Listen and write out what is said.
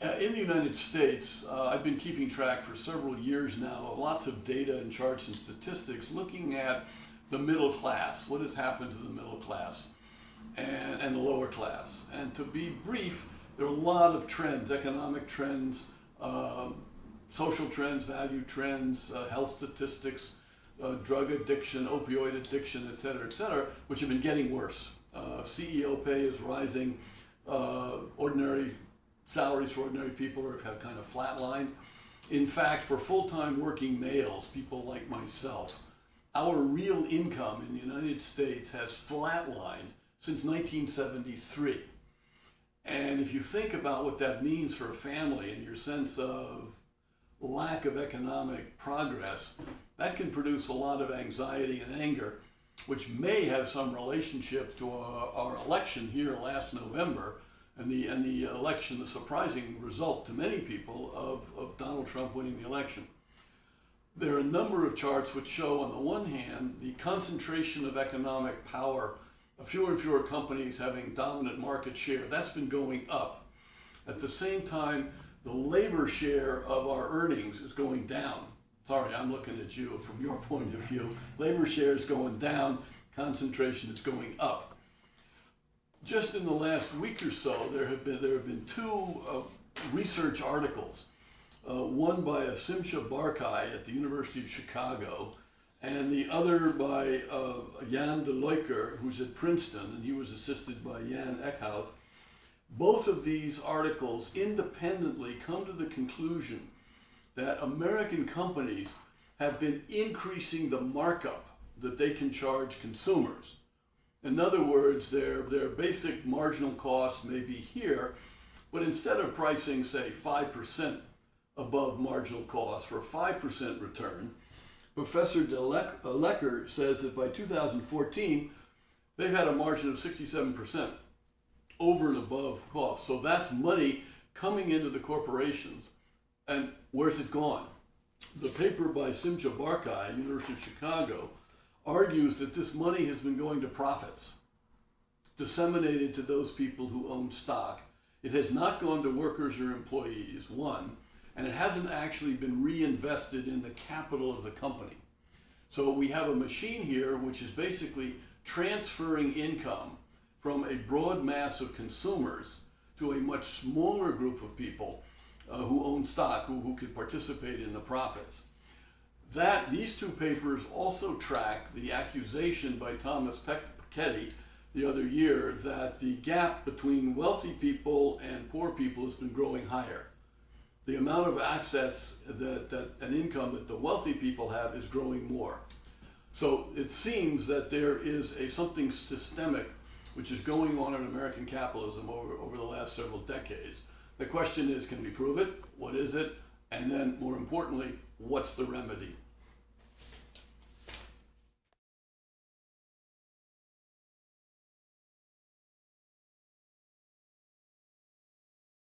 In the United States, I've been keeping track for several years now of lots of data and charts and statistics looking at the middle class, what has happened to the middle class and the lower class. And to be brief, there are a lot of trends, economic trends, social trends, value trends, health statistics, drug addiction, opioid addiction, et cetera, which have been getting worse. CEO pay is rising, ordinary salaries for ordinary people have kind of flatlined. In fact, for full-time working males, people like myself, our real income in the United States has flatlined since 1973. And if you think about what that means for a family and your sense of lack of economic progress, that can produce a lot of anxiety and anger, which may have some relationship to our election here last November, and the election, the surprising result to many people of Donald Trump winning the election. There are a number of charts which show, on the one hand, the concentration of economic power, fewer and fewer companies having dominant market share. That's been going up. At the same time, the labor share of our earnings is going down. Sorry, I'm looking at you from your point of view. Labor share is going down, concentration is going up. Just in the last week or so, there have been two research articles, one by Simcha Barkai at the University of Chicago, and the other by Jan de Leuker, who's at Princeton, and he was assisted by Jan Eckhout. Both of these articles independently come to the conclusion that American companies have been increasing the markup that they can charge consumers. In other words, their basic marginal cost may be here, but instead of pricing, say, 5% above marginal cost for a 5% return, Professor de Leuker says that by 2014, they've had a margin of 67% over and above cost. So that's money coming into the corporations. And where's it gone? The paper by Simcha Barkai, University of Chicago, argues that this money has been going to profits, disseminated to those people who own stock. It has not gone to workers or employees, one, and it hasn't actually been reinvested in the capital of the company. So we have a machine here which is basically transferring income from a broad mass of consumers to a much smaller group of people who own stock, who could participate in the profits. These two papers also track the accusation by Thomas Piketty the other year that the gap between wealthy people and poor people has been growing higher. The amount of access and income that the wealthy people have is growing more. So it seems that there is something systemic which is going on in American capitalism over the last several decades. The question is, can we prove it? What is it? And then, more importantly, what's the remedy?